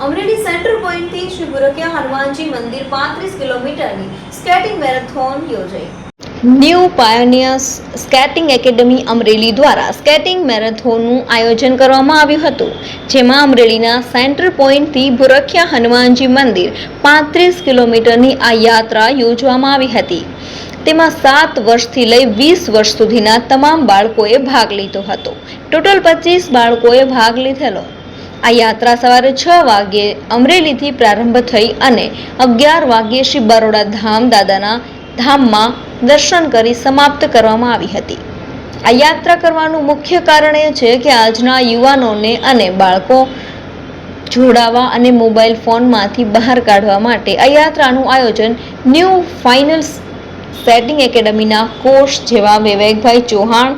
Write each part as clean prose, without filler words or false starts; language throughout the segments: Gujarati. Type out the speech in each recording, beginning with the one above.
અમરેલી સેન્ટર પોઈન્ટથી શ્રી ગુરકિયા હનુમાનજી મંદિર 35 કિલોમીટરની સ્કેટિંગ મેરેથોન યોજાઈ। New pioneers skating academy Amreli દ્વારા સ્કેટિંગ મેરેથોનનું આયોજન કરવામાં આવ્યું હતું, જેમાં અમરેલીના સેન્ટર પોઈન્ટથી ગુરકિયા હનુમાનજી મંદિર 35 કિલોમીટરની આ યાત્રા યોજવામાં આવી હતી। તેમાં 7 વર્ષથી લઈ 20 વર્ષ સુધીના તમામ બાળકોએ ભાગ લીધો હતો। ટોટલ 25 બાળકોએ ભાગ લીધેલો। આ યાત્રા સવારે 6 વાગ્યે અમરેલીથી પ્રારંભ થઈ અને 11 વાગ્યે શ્રી બરોડા ધામ દાદાના ધામમાં દર્શન કરી સમાપ્ત કરવામાં આવી હતી। આ યાત્રા કરવાનું મુખ્ય કારણ એ છે કે આજના યુવાનોને અને બાળકો જોડાવા અને મોબાઈલ ફોનમાંથી બહાર કાઢવા માટે આ યાત્રાનું આયોજન ન્યૂ ફાઇનલ સ્કેટિંગ એકેડમીના કોચ જેવા વિવેકભાઈ ચૌહાણ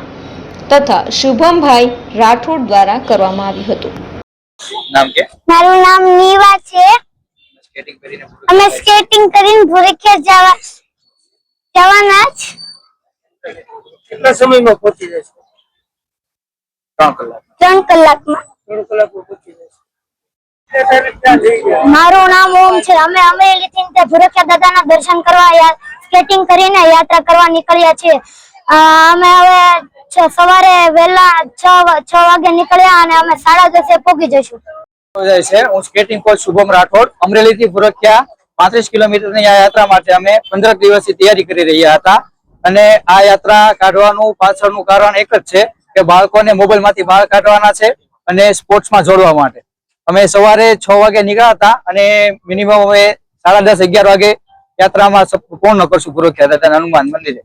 તથા શુભમભાઈ રાઠોડ દ્વારા કરવામાં આવ્યું હતું। નામ કે મારું નામ નીવા છે। અમે સ્કેટિંગ કરીને ભૂરખિયા જવાના છે। કેટલા સમયમાં પહોંચી જશે? 3 કલાકમાં 3 કલાકમાં પહોંચી જશે। મારું નામ ઓમ છે। અમે અમરેલીથી ભૂરખિયા દાદાના દર્શન કરવા સ્કેટિંગ કરીને યાત્રા કરવા નીકળ્યા છીએ। અમે હવે સવારે વહેલા 6 વાગે નીકળ્યા અને અમે 10:30 પહોંચી જઈશું। હું સ્કેટિંગ કોચ શુભમ રાઠોડ અમરેલીથી ભૂરખિયા 35 કિલોમીટરની આ યાત્રા માટે અમે 15 દિવસથી તૈયારી કરી રહ્યા હતા અને આ યાત્રા કાઢવાનું પાછળનું કારણ એક જ છે કે બાળકોને મોબાઈલમાંથી બહાર કાઢવાના છે અને સ્પોર્ટ્સમાં જોડવા માટે। અમે સવારે 6 વાગે નીકળ્યા હતા અને મિનિમમ અમે 10:30 11 વાગે યાત્રામાં પૂર્ણ કરશું ભૂરખિયા દાદાના હનુમાન મંદિરે।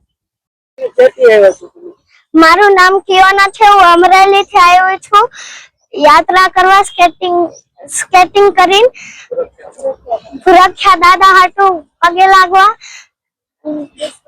મારું નામ કિયોના છે। હું અમરેલીથી આવ્યો છું યાત્રા કરવા સ્કેટિંગ કરીને ભૂરખિયા દાદા હાટુ પગે લાગવા।